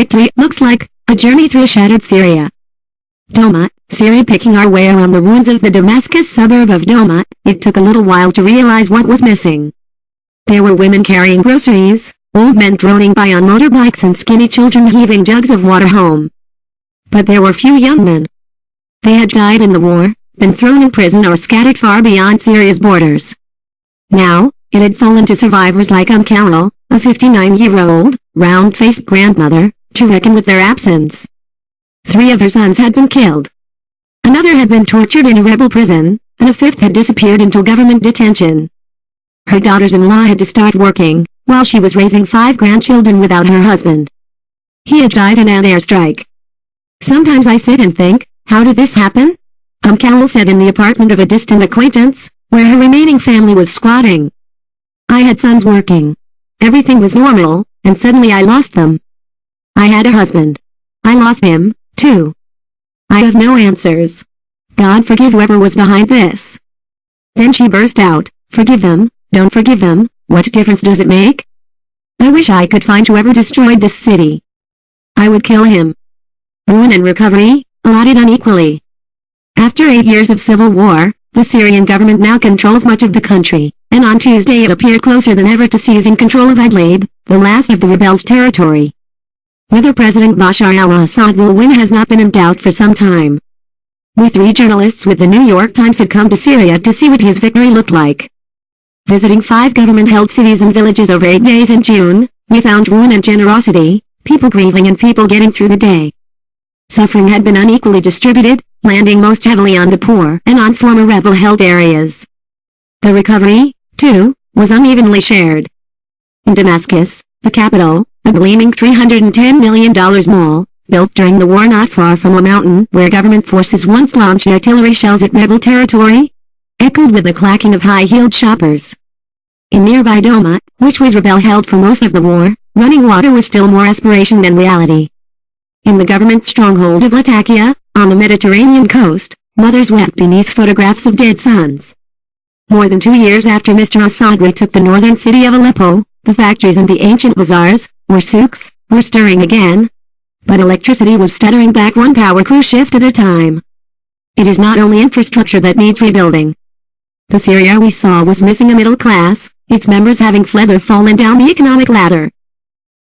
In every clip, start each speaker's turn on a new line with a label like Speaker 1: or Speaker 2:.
Speaker 1: victory looks like, a journey through shattered Syria. Douma, Syria. Picking our way around the ruins of the Damascus suburb of Douma, it took a little while to realize what was missing. There were women carrying groceries, old men droning by on motorbikes and skinny children heaving jugs of water home. But there were few young men. They had died in the war, been thrown in prison or scattered far beyond Syria's borders. Now, it had fallen to survivors like Carol, a 59-year-old, round-faced grandmother, to reckon with their absence. 3 of her sons had been killed. Another had been tortured in a rebel prison, and a 5th had disappeared into government detention. Her daughters-in-law had to start working, while she was raising 5 grandchildren without her husband. He had died in an airstrike. Sometimes I sit and think, how did this happen? Carol said in the apartment of a distant acquaintance, where her remaining family was squatting. I had sons working. Everything was normal, and suddenly I lost them. I had a husband. I lost him, too. I have no answers. God forgive whoever was behind this. Then she burst out, forgive them, don't forgive them, what difference does it make? I wish I could find whoever destroyed this city. I would kill him. Ruin and recovery, allotted unequally. After 8 years of civil war, the Syrian government now controls much of the country, and on Tuesday it appeared closer than ever to seizing control of Idlib, the last of the rebels' territory. Whether President Bashar al-Assad will win has not been in doubt for some time. We 3 journalists with the New York Times had come to Syria to see what his victory looked like. Visiting 5 government-held cities and villages over 8 days in June, we found ruin and generosity, people grieving and people getting through the day. Suffering had been unequally distributed, landing most heavily on the poor and on former rebel-held areas. The recovery, too, was unevenly shared. In Damascus, the capital, a gleaming $310 million mall, built during the war not far from a mountain where government forces once launched artillery shells at rebel territory, echoed with the clacking of high-heeled shoppers. In nearby Douma, which was rebel-held for most of the war, running water was still more aspiration than reality. In the government stronghold of Latakia, on the Mediterranean coast, mothers wept beneath photographs of dead sons. More than 2 years after Mr. Assad retook the northern city of Aleppo, the factories and the ancient bazaars, or souks, were stirring again. But electricity was stuttering back one power crew shift at a time. It is not only infrastructure that needs rebuilding. The Syria we saw was missing a middle class, its members having fled or fallen down the economic ladder.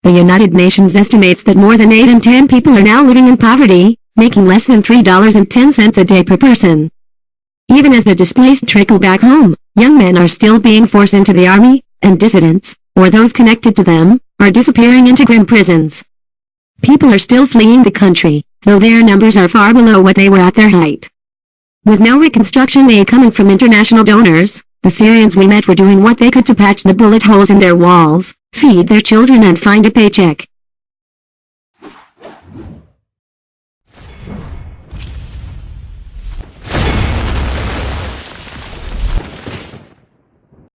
Speaker 1: The United Nations estimates that more than 8 in 10 people are now living in poverty, making less than $3.10 a day per person. Even as the displaced trickle back home, young men are still being forced into the army, and dissidents, or those connected to them, are disappearing into grim prisons. People are still fleeing the country, though their numbers are far below what they were at their height. With no reconstruction aid coming from international donors, the Syrians we met were doing what they could to patch the bullet holes in their walls, feed their children and find a paycheck.